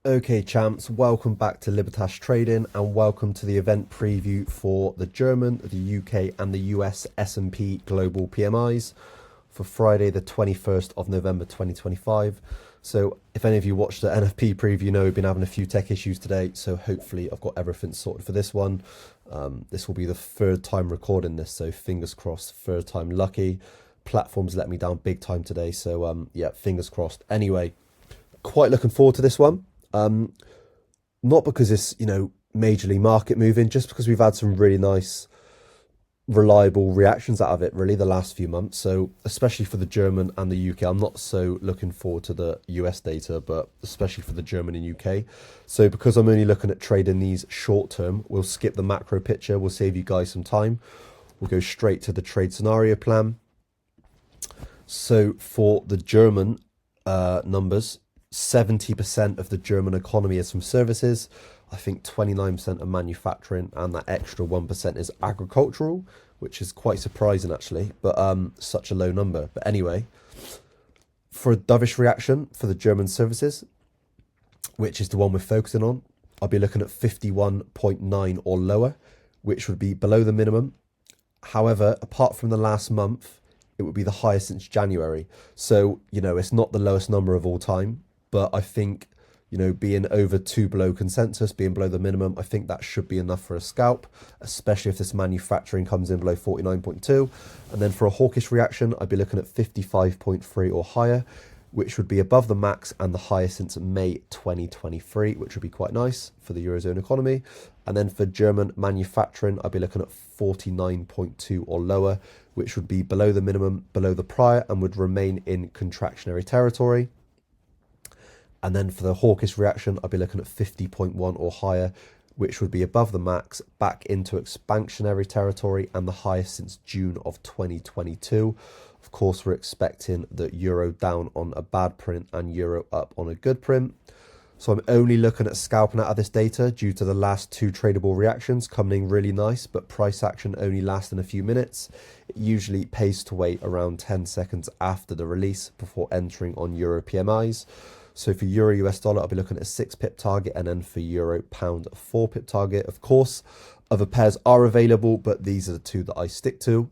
Okay, champs, welcome back to Libertas Trading and welcome to the event preview for the German, the UK, and the US S&P Global PMIs for Friday, the 21st of November 2025. So, if any of you watched the NFP preview, you know we've been having a few tech issues today. So, hopefully, I've got everything sorted for this one. This will be the third time recording this, so fingers crossed, third time lucky. Platforms let me down big time today, so yeah, fingers crossed. Anyway, quite looking forward to this one. Not because it's, majorly market moving, just because we've had some really nice, reliable reactions out of it, really, the last few months. So, especially for the German and the UK, I'm not so looking forward to the US data, but especially for the German and UK. So, because I'm only looking at trading these short term, we'll skip the macro picture, we'll save you guys some time. We'll go straight to the trade scenario plan. So, for the German numbers, 70% of the German economy is from services. I think 29% are manufacturing, and that extra 1% is agricultural, which is quite surprising actually, but such a low number. But anyway, for a dovish reaction for the German services, which is the one we're focusing on, I'll be looking at 51.9 or lower, which would be below the minimum. However, apart from the last month, it would be the highest since January. So, it's not the lowest number of all time, but I think, being over two below consensus, being below the minimum, I think that should be enough for a scalp, especially if this manufacturing comes in below 49.2. And then for a hawkish reaction, I'd be looking at 55.3 or higher, which would be above the max and the highest since May 2023, which would be quite nice for the Eurozone economy. And then for German manufacturing, I'd be looking at 49.2 or lower, which would be below the minimum, below the prior, and would remain in contractionary territory. And then for the hawkish reaction, I'd be looking at 50.1 or higher, which would be above the max, back into expansionary territory, and the highest since June of 2022. Of course, we're expecting the euro down on a bad print and euro up on a good print. So I'm only looking at scalping out of this data due to the last two tradable reactions coming in really nice, but price action only lasting a few minutes. It usually pays to wait around 10 seconds after the release before entering on Euro PMIs. So for Euro US dollar, I'll be looking at a 6 pip target, and then for Euro pound, a 4 pip target. Of course, other pairs are available, but these are the two that I stick to.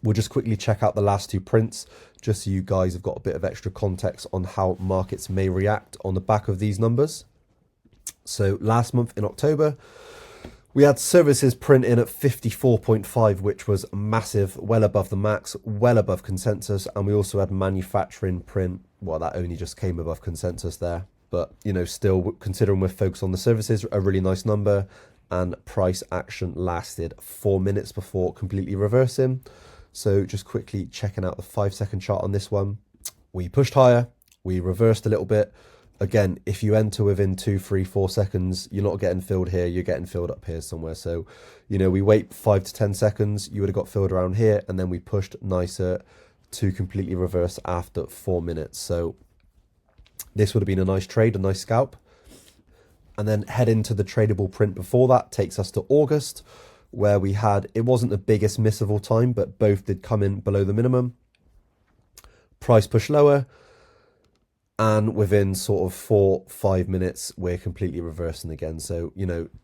We'll just quickly check out the last two prints, just so you guys have got a bit of extra context on how markets may react on the back of these numbers. So last month in October, we had services print in at 54.5, which was massive, well above the max, well above consensus. And we also had manufacturing print. Well, that only just came above consensus there. But, still, considering we're focused on the services, a really nice number. And price action lasted 4 minutes before completely reversing. So just quickly checking out the 5-second chart on this one. We pushed higher, we reversed a little bit. Again, if you enter within 2, 3, 4 seconds, you're not getting filled here, you're getting filled up here somewhere. So, we wait 5 to 10 seconds, you would have got filled around here, and then we pushed nicer to completely reverse after 4 minutes. So this would have been a nice trade, a nice scalp. And then head into the tradable print before that, takes us to August, where we had, it wasn't the biggest miss of all time, but both did come in below the minimum. Price push lower, and within sort of 4-5 minutes, we're completely reversing again. So,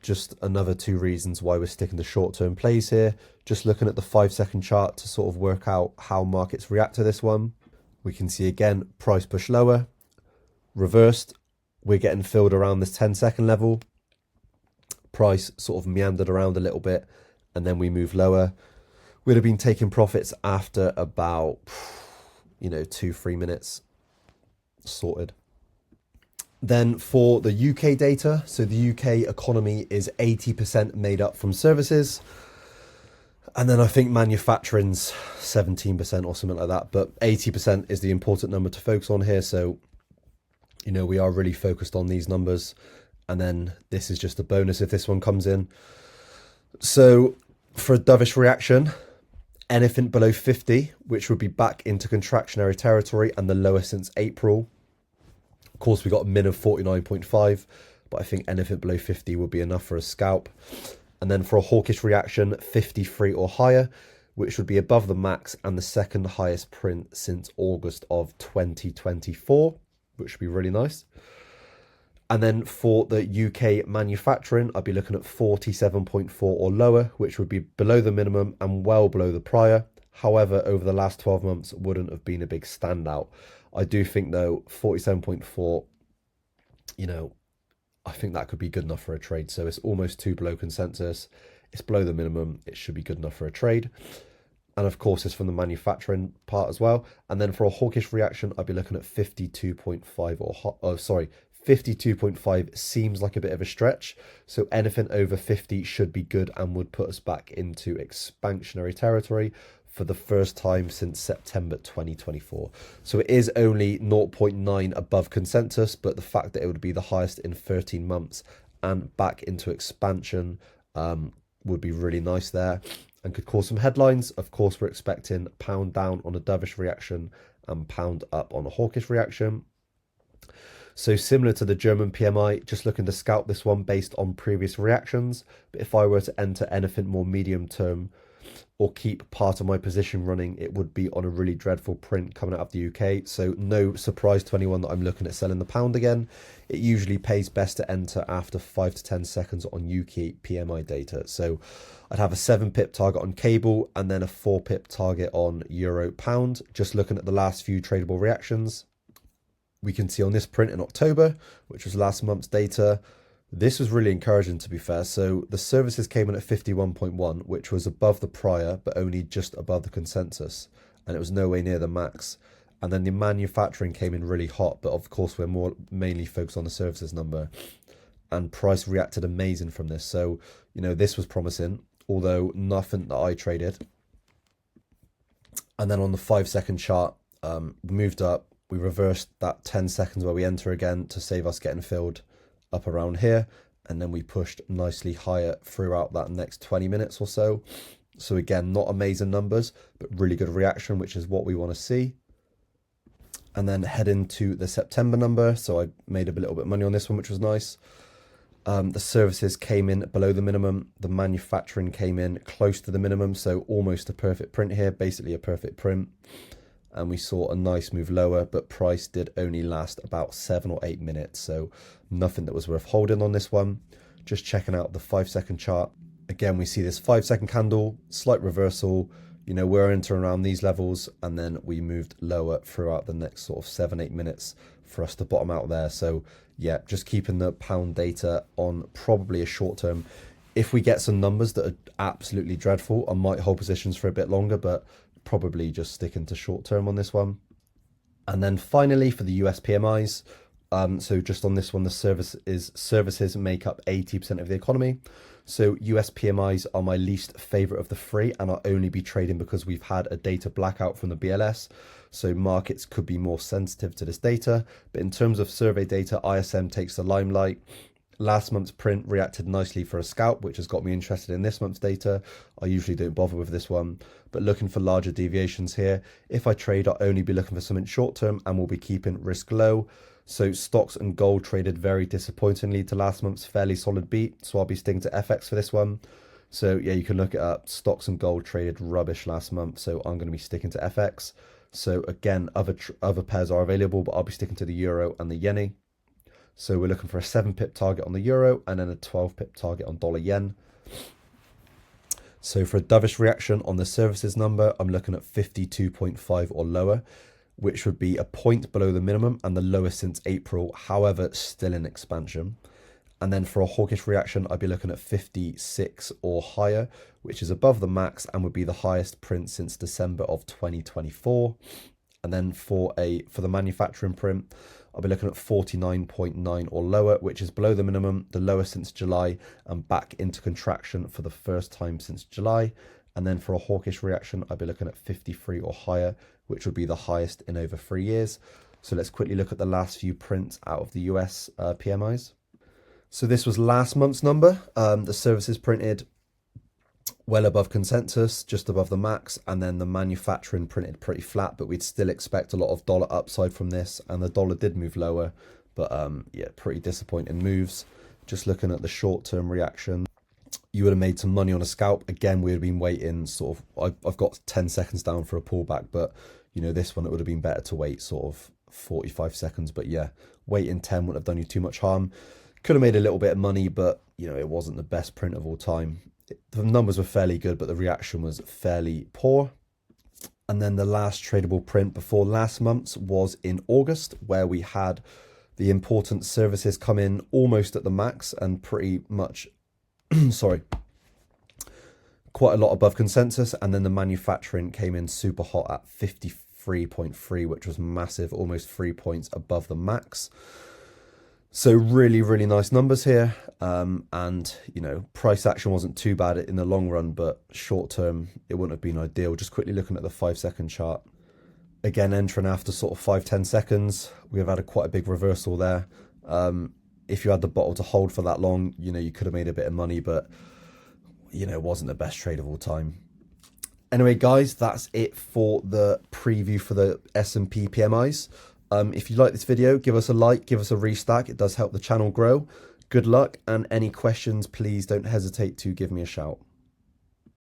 just another two reasons why we're sticking to short-term plays here. Just looking at the 5-second chart to sort of work out how markets react to this one. We can see again, price push lower, reversed. We're getting filled around this 10-second level. Price sort of meandered around a little bit, and then we move lower. We'd have been taking profits after about 2-3 minutes. Sorted. Then for the UK data, so the UK economy is 80% made up from services, and then I think manufacturing's 17% or something like that, but 80% is the important number to focus on here. So we are really focused on these numbers, and then this is just a bonus if this one comes in. So for a dovish reaction, anything below 50, which would be back into contractionary territory and the lowest since April. Of course, we got a min of 49.5, but I think anything below 50 would be enough for a scalp. And then for a hawkish reaction, 53 or higher, which would be above the max and the second highest print since August of 2024, which would be really nice. And then for the UK manufacturing, I'd be looking at 47.4 or lower, which would be below the minimum and well below the prior. However, over the last 12 months, wouldn't have been a big standout. I do think, though, 47.4, I think that could be good enough for a trade. So it's almost two below consensus. It's below the minimum. It should be good enough for a trade. And of course, it's from the manufacturing part as well. And then for a hawkish reaction, I'd be looking at 52.5 52.5 seems like a bit of a stretch. So anything over 50 should be good and would put us back into expansionary territory for the first time since September 2024. So it is only 0.9 above consensus, but the fact that it would be the highest in 13 months and back into expansion would be really nice there and could cause some headlines. Of course, we're expecting pound down on a dovish reaction and pound up on a hawkish reaction. So similar to the German PMI, just looking to scalp this one based on previous reactions. But if I were to enter anything more medium term or keep part of my position running, it would be on a really dreadful print coming out of the UK. So no surprise to anyone that I'm looking at selling the pound again. It usually pays best to enter after 5 to 10 seconds on UK PMI data. So I'd have a 7 pip target on cable and then a 4 pip target on euro pound. Just looking at the last few tradable reactions, we can see on this print in October, which was last month's data, this was really encouraging, to be fair. So the services came in at 51.1, which was above the prior, but only just above the consensus. And it was nowhere near the max. And then the manufacturing came in really hot, but of course we're more mainly focused on the services number. And price reacted amazing from this. So, this was promising, although nothing that I traded. And then on the 5-second chart, moved up. We reversed that 10 seconds where we enter again to save us getting filled up around here, and then we pushed nicely higher throughout that next 20 minutes or so. So again, not amazing numbers, but really good reaction, which is what we want to see. And then head into the September number. So I made a little bit of money on this one, which was nice. The services came in below the minimum. The manufacturing came in close to the minimum. So almost a perfect print here, basically a perfect print. And we saw a nice move lower, but price did only last about 7 or 8 minutes. So nothing that was worth holding on this one. Just checking out the 5-second chart. Again, we see this 5-second candle, slight reversal. We're entering around these levels, and then we moved lower throughout the next sort of 7-8 minutes for us to bottom out there. So yeah, just keeping the pound data on probably a short term. If we get some numbers that are absolutely dreadful, I might hold positions for a bit longer, but probably just sticking to short term on this one. And then finally for the US PMIs, so just on this one, the services make up 80% of the economy. So US PMIs are my least favorite of the three, and I'll only be trading because we've had a data blackout from the BLS. So markets could be more sensitive to this data. But in terms of survey data, ISM takes the limelight. Last month's print reacted nicely for a scalp, which has got me interested in this month's data. I usually don't bother with this one, but looking for larger deviations here. If I trade, I'll only be looking for something short term and we'll be keeping risk low. So stocks and gold traded very disappointingly to last month's fairly solid beat. So I'll be sticking to FX for this one. So yeah, you can look it up. Stocks and gold traded rubbish last month. So I'm going to be sticking to FX. So again, other pairs are available, but I'll be sticking to the euro and the yen. So we're looking for a 7 pip target on the euro and then a 12 pip target on dollar yen. So for a dovish reaction on the services number, I'm looking at 52.5 or lower, which would be a point below the minimum and the lowest since April, however, still in expansion. And then for a hawkish reaction, I'd be looking at 56 or higher, which is above the max and would be the highest print since December of 2024. And then for the manufacturing print, I'll be looking at 49.9 or lower, which is below the minimum, the lowest since July, and back into contraction for the first time since July. And then for a hawkish reaction, I'll be looking at 53 or higher, which would be the highest in over 3 years. So let's quickly look at the last few prints out of the US PMIs. So this was last month's number. The services printed well above consensus, just above the max, and then the manufacturing printed pretty flat, but we'd still expect a lot of dollar upside from this, and the dollar did move lower, but yeah, pretty disappointing moves. Just looking at the short-term reaction, you would have made some money on a scalp. Again, we would have been waiting sort of, I've got 10 seconds down for a pullback, but this one, it would have been better to wait sort of 45 seconds. But yeah, waiting 10 wouldn't have done you too much harm. Could have made a little bit of money, but you know, it wasn't the best print of all time. The numbers were fairly good, but the reaction was fairly poor. And then the last tradable print before last month's was in August, where we had the important services come in almost at the max and pretty much, sorry, quite a lot above consensus. And then the manufacturing came in super hot at 53.3, which was massive, almost 3 points above the max. So really, really nice numbers here. And, you know, price action wasn't too bad in the long run, but short term, it wouldn't have been ideal. Just quickly looking at the 5-second chart. Again, entering after sort of 5-10 seconds, we have had quite a big reversal there. If you had the bottle to hold for that long, you know, you could have made a bit of money, but, you know, it wasn't the best trade of all time. Anyway, guys, that's it for the preview for the S&P PMIs. If you like this video, give us a like, give us a restack. It does help the channel grow. Good luck, and any questions, please don't hesitate to give me a shout.